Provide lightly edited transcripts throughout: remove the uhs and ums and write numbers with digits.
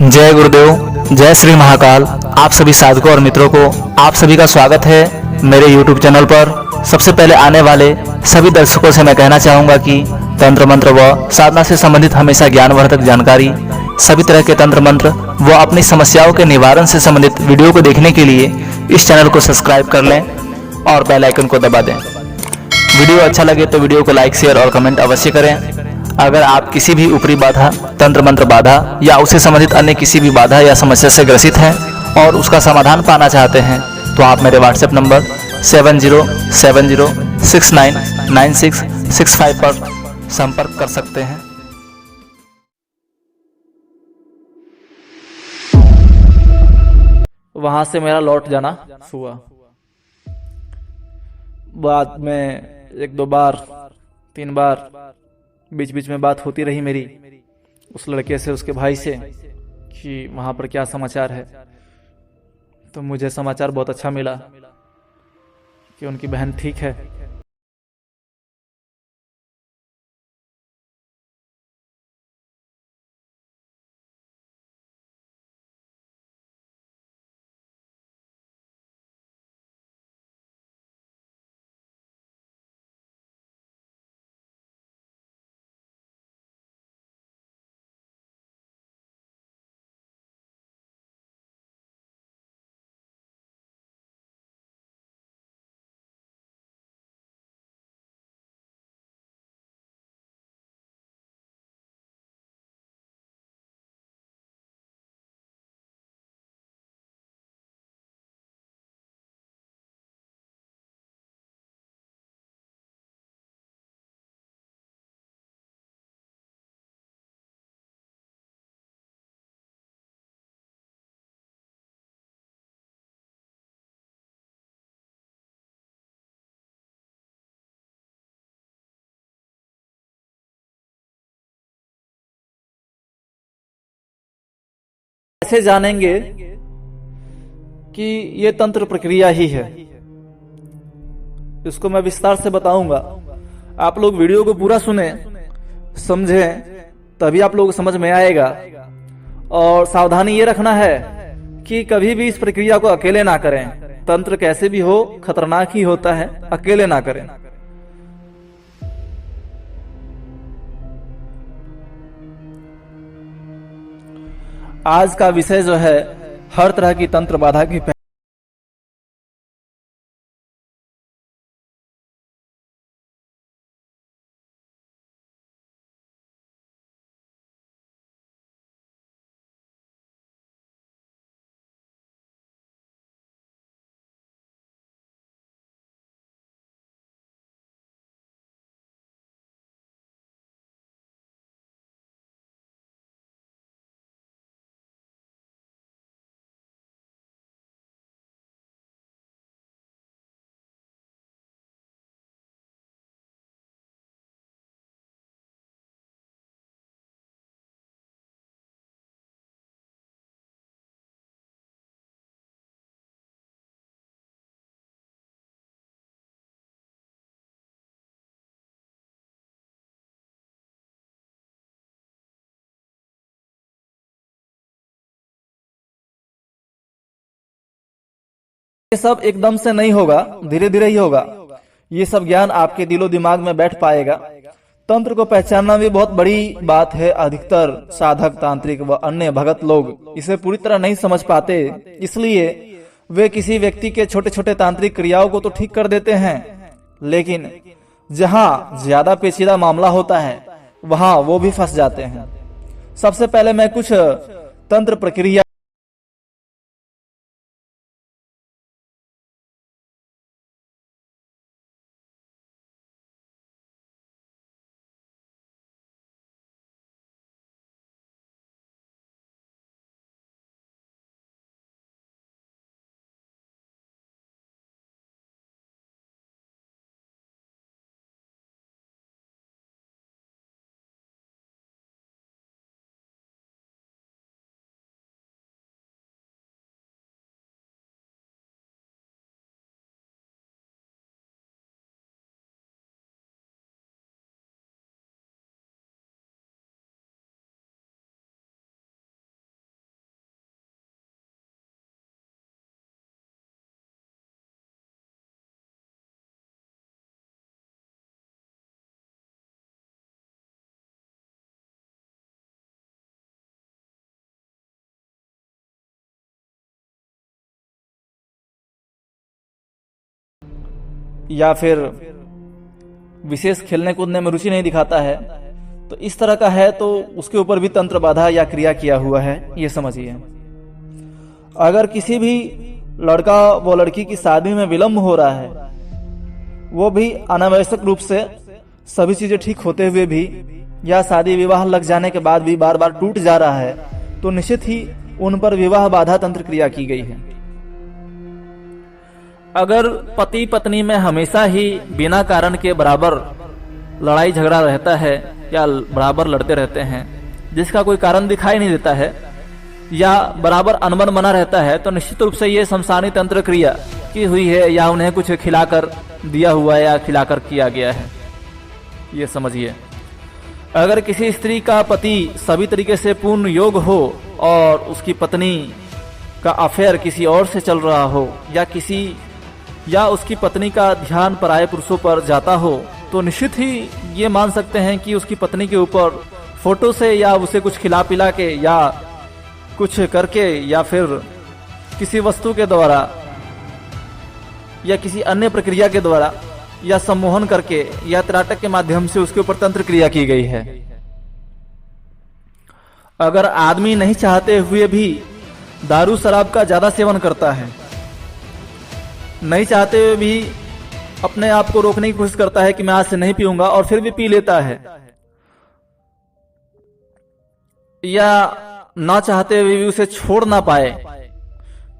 जय गुरुदेव, जय श्री महाकाल। आप सभी साधकों और मित्रों को आप सभी का स्वागत है मेरे YouTube चैनल पर। सबसे पहले आने वाले सभी दर्शकों से मैं कहना चाहूँगा कि तंत्र मंत्र व साधना से संबंधित हमेशा ज्ञानवर्धक जानकारी, सभी तरह के तंत्र मंत्र व अपनी समस्याओं के निवारण से संबंधित वीडियो को देखने के लिए इस चैनल को सब्सक्राइब कर लें और बेल आइकन को दबा दें। वीडियो अच्छा लगे तो वीडियो को लाइक, शेयर और कमेंट अवश्य करें। अगर आप किसी भी ऊपरी बाधा, तंत्र मंत्र बाधा या उससे संबंधित अन्य किसी भी बाधा या समस्या से ग्रसित हैं और उसका समाधान पाना चाहते हैं तो आप मेरे व्हाट्सएप नंबर 7070699665 पर संपर्क कर सकते हैं। वहां से मेरा लौट जाना हुआ। बाद में एक दो बार, तीन बार बीच बीच में बात होती रही मेरी उस लड़के से, उसके भाई से, कि वहां पर क्या समाचार है। तो मुझे समाचार बहुत अच्छा मिला कि उनकी बहन ठीक है। कैसे जानेंगे कि ये तंत्र प्रक्रिया ही है, इसको मैं विस्तार से बताऊंगा। आप लोग वीडियो को पूरा सुने, समझें, तभी आप लोगों को समझ में आएगा। और सावधानी ये रखना है कि कभी भी इस प्रक्रिया को अकेले ना करें। तंत्र कैसे भी हो, खतरनाक ही होता है, अकेले ना करें। आज का विषय जो है, हर तरह की तंत्र बाधा की ये सब एकदम से नहीं होगा, धीरे धीरे ही होगा। ये सब ज्ञान आपके दिलो दिमाग में बैठ पाएगा। तंत्र को पहचानना भी बहुत बड़ी बात है। अधिकतर साधक, तांत्रिक व अन्य भगत लोग इसे पूरी तरह नहीं समझ पाते, इसलिए वे किसी व्यक्ति के छोटे छोटे तांत्रिक क्रियाओं को तो ठीक कर देते हैं, लेकिन जहां ज्यादा पेचीदा मामला होता है वहां वो भी फंस जाते हैं। सबसे पहले मैं कुछ तंत्र प्रक्रिया या फिर विशेष खेलने कूदने में रुचि नहीं दिखाता है, तो इस तरह का है तो उसके ऊपर भी तंत्र बाधा या क्रिया किया हुआ है, ये समझिए। अगर किसी भी लड़का व लड़की की शादी में विलंब हो रहा है, वो भी अनावश्यक रूप से सभी चीजें ठीक होते हुए भी या शादी विवाह लग जाने के बाद भी बार बार टूट जा रहा है, तो निश्चित ही उन पर विवाह बाधा तंत्र क्रिया की गई है। अगर पति पत्नी में हमेशा ही बिना कारण के बराबर लड़ाई झगड़ा रहता है या बराबर लड़ते रहते हैं, जिसका कोई कारण दिखाई नहीं देता है, या बराबर अनबन बना रहता है, तो निश्चित रूप से ये शमशानी तंत्र क्रिया की हुई है या उन्हें कुछ खिलाकर दिया हुआ है या खिलाकर किया गया है, ये समझिए। अगर किसी स्त्री का पति सभी तरीके से पूर्ण योग हो और उसकी पत्नी का अफेयर किसी और से चल रहा हो या उसकी पत्नी का ध्यान पराये पुरुषों पर जाता हो, तो निश्चित ही ये मान सकते हैं कि उसकी पत्नी के ऊपर फोटो से या उसे कुछ खिला पिला के या कुछ करके या फिर किसी वस्तु के द्वारा या किसी अन्य प्रक्रिया के द्वारा या सम्मोहन करके या त्राटक के माध्यम से उसके ऊपर तंत्र क्रिया की गई है। अगर आदमी नहीं चाहते हुए भी दारू शराब का ज्यादा सेवन करता है, नहीं चाहते हुए भी अपने आप को रोकने की कोशिश करता है कि मैं आज से नहीं पीऊंगा, और फिर भी पी लेता है, या ना चाहते हुए भी उसे छोड़ ना पाए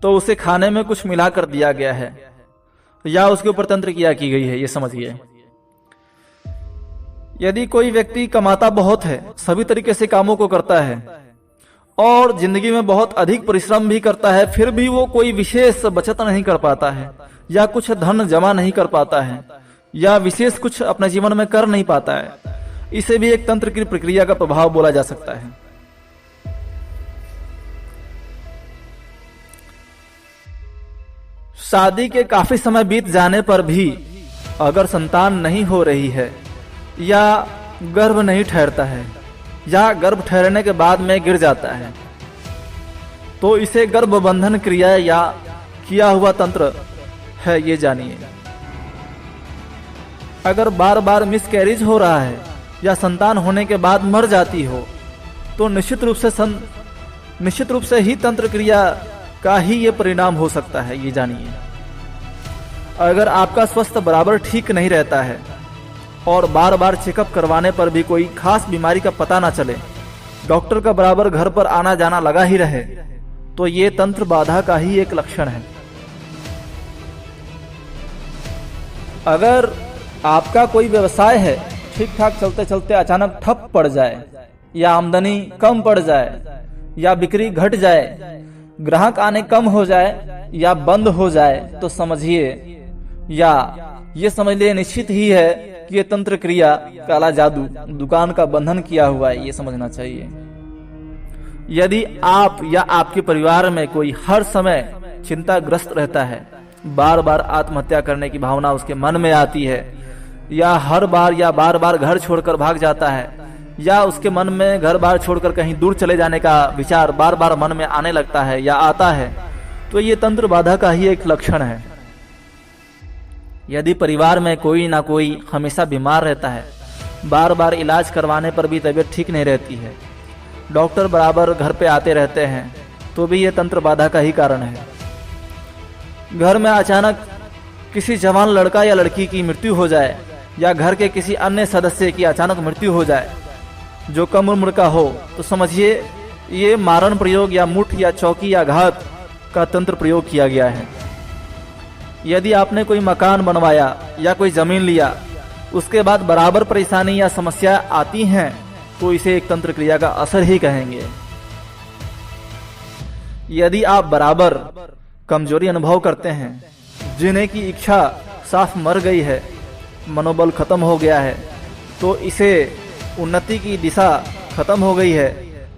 तो उसे खाने में कुछ मिला कर दिया गया है या उसके ऊपर तंत्र क्रिया की गई है, ये समझिए। यदि कोई व्यक्ति कमाता बहुत है, सभी तरीके से कामों को करता है और जिंदगी में बहुत अधिक परिश्रम भी करता है, फिर भी वो कोई विशेष बचत नहीं कर पाता है या कुछ धन जमा नहीं कर पाता है या विशेष कुछ अपने जीवन में कर नहीं पाता है, इसे भी एक तंत्र की प्रक्रिया का प्रभाव बोला जा सकता है। शादी के काफी समय बीत जाने पर भी अगर संतान नहीं हो रही है या गर्भ नहीं ठहरता है या गर्भ ठहरने के बाद में गिर जाता है, तो इसे गर्भ बंधन क्रिया या किया हुआ तंत्र है, ये जानिए। अगर बार बार मिसकैरेज हो रहा है या संतान होने के बाद मर जाती हो, तो निश्चित रूप से ही तंत्र क्रिया का ही ये परिणाम हो सकता है, ये जानिए। अगर आपका स्वास्थ्य बराबर ठीक नहीं रहता है और बार बार चेकअप करवाने पर भी कोई खास बीमारी का पता ना चले, डॉक्टर का बराबर घर पर आना जाना लगा ही रहे, तो ये तंत्र बाधा का ही एक लक्षण है। अगर आपका कोई व्यवसाय है, ठीक ठाक चलते चलते अचानक ठप पड़ जाए या आमदनी कम पड़ जाए या बिक्री घट जाए, ग्राहक आने कम हो जाए या बंद हो जाए, तो समझिए या ये समझ लिए निश्चित ही है कि ये तंत्र क्रिया, काला जादू, दुकान का बंधन किया हुआ है, ये समझना चाहिए। यदि आप या आपके परिवार में कोई हर समय चिंताग्रस्त रहता है, बार बार आत्महत्या करने की भावना उसके मन में आती है, या हर बार या बार बार घर छोड़कर भाग जाता है, या उसके मन में घर बार छोड़कर कहीं दूर चले जाने का विचार बार बार मन में आने लगता है या आता है, तो ये तंत्र बाधा का ही एक लक्षण है। यदि परिवार में कोई ना कोई हमेशा बीमार रहता है, बार बार इलाज करवाने पर भी तबीयत ठीक नहीं रहती है, डॉक्टर बराबर घर पे आते रहते हैं, तो भी ये तंत्र बाधा का ही कारण है। घर में अचानक किसी जवान लड़का या लड़की की मृत्यु हो जाए या घर के किसी अन्य सदस्य की अचानक मृत्यु हो जाए जो कम उम्र का हो, तो समझिए ये मारण प्रयोग या मुठ या चौकी या घात का तंत्र प्रयोग किया गया है। यदि आपने कोई मकान बनवाया या कोई जमीन लिया, उसके बाद बराबर परेशानी या समस्या आती हैं, तो इसे एक तंत्र क्रिया का असर ही कहेंगे। यदि आप बराबर कमजोरी अनुभव करते हैं, जीने की इच्छा साफ मर गई है, मनोबल खत्म हो गया है, तो इसे उन्नति की दिशा खत्म हो गई है,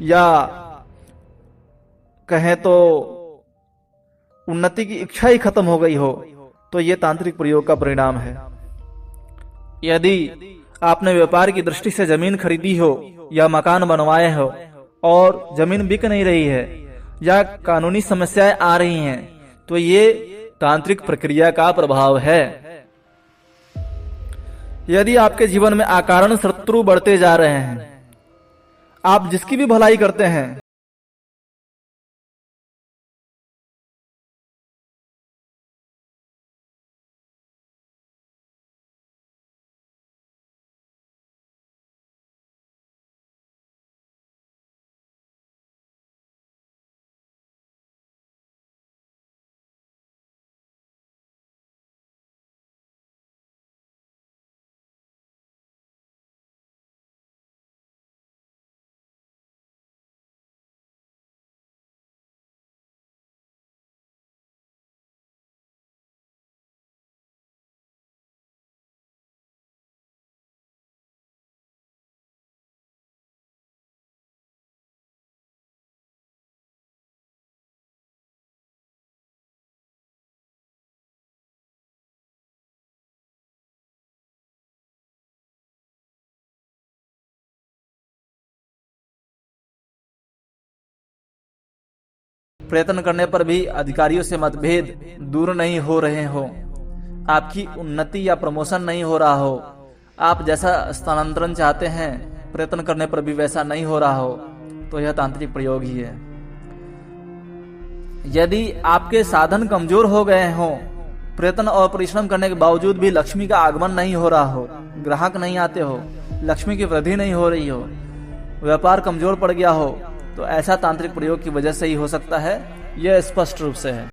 या कहें तो उन्नति की इच्छा ही खत्म हो गई हो, तो ये तांत्रिक प्रयोग का परिणाम है। यदि आपने व्यापार की दृष्टि से जमीन खरीदी हो या मकान बनवाए हो और जमीन बिक नहीं रही है या कानूनी समस्याएं आ रही हैं, तो ये तांत्रिक प्रक्रिया का प्रभाव है। यदि आपके जीवन में अकारण शत्रु बढ़ते जा रहे हैं, आप जिसकी भी भलाई करते हैं, प्रयत्न करने पर भी अधिकारियों से मतभेद दूर नहीं हो रहे हो, आपकी उन्नति या प्रमोशन नहीं हो रहा हो, आप जैसा स्थानांतरण चाहते हैं प्रयत्न करने पर भी वैसा नहीं हो रहा हो, तो यह तांत्रिक प्रयोग ही है। यदि आपके साधन कमजोर हो गए हों, प्रयत्न और परिश्रम करने के बावजूद भी लक्ष्मी का आगमन नहीं हो रहा हो, ग्राहक नहीं आते हो, लक्ष्मी की वृद्धि नहीं हो रही हो, व्यापार कमजोर पड़ गया हो, तो ऐसा तांत्रिक प्रयोग की वजह से ही हो सकता है। यह स्पष्ट रूप से है।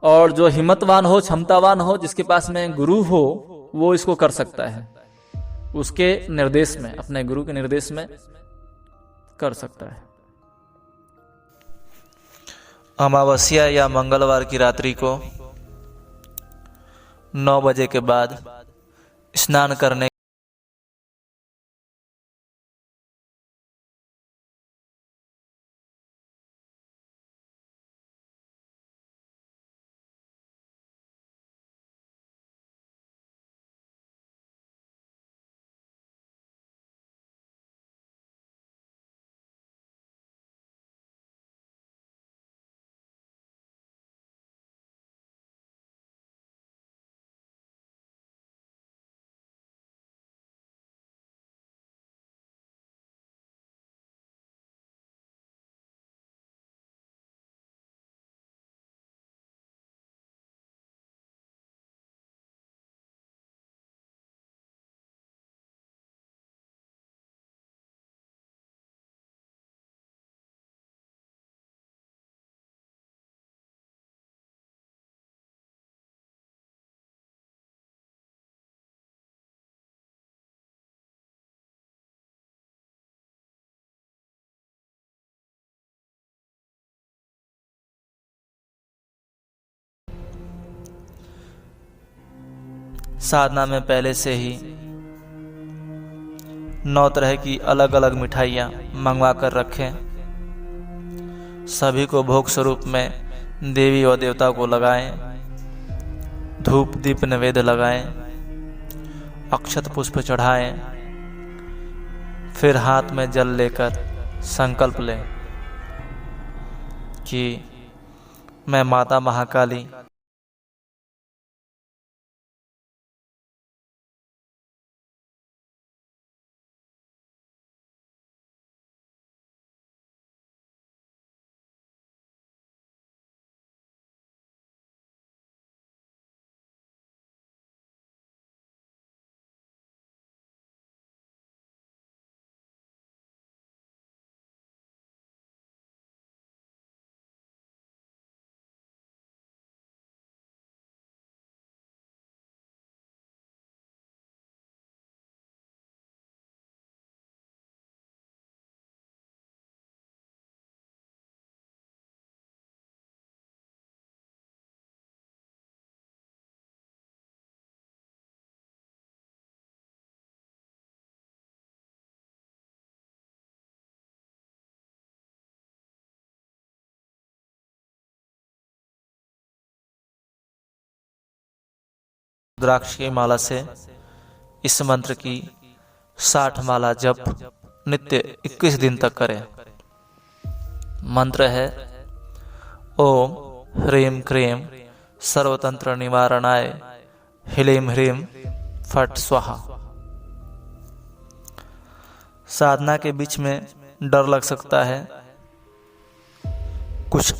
और जो हिम्मतवान हो, क्षमतावान हो, जिसके पास में गुरु हो, वो इसको कर सकता है। उसके निर्देश में, अपने गुरु के निर्देश में कर सकता है। अमावस्या या मंगलवार की रात्रि को 9 बजे के बाद स्नान करने साधना में पहले से ही 9 तरह की अलग अलग मिठाइयाँ मंगवा कर रखें। सभी को भोग स्वरूप में देवी और देवता को लगाएं, धूप दीप नैवेद्य लगाएं, अक्षत पुष्प चढ़ाएं, फिर हाथ में जल लेकर संकल्प लें कि मैं माता महाकाली रुद्राक्ष की माला से इस मंत्र की 60 माला जप नित्य 21 दिन तक करें। मंत्र है ओम ह्रीं क्रीं सर्वतंत्र निवारणाय ह्लीं ह्रीं फट स्वाहा। साधना के बीच में डर लग सकता है, कुछ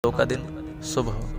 का दिन शुभ हो।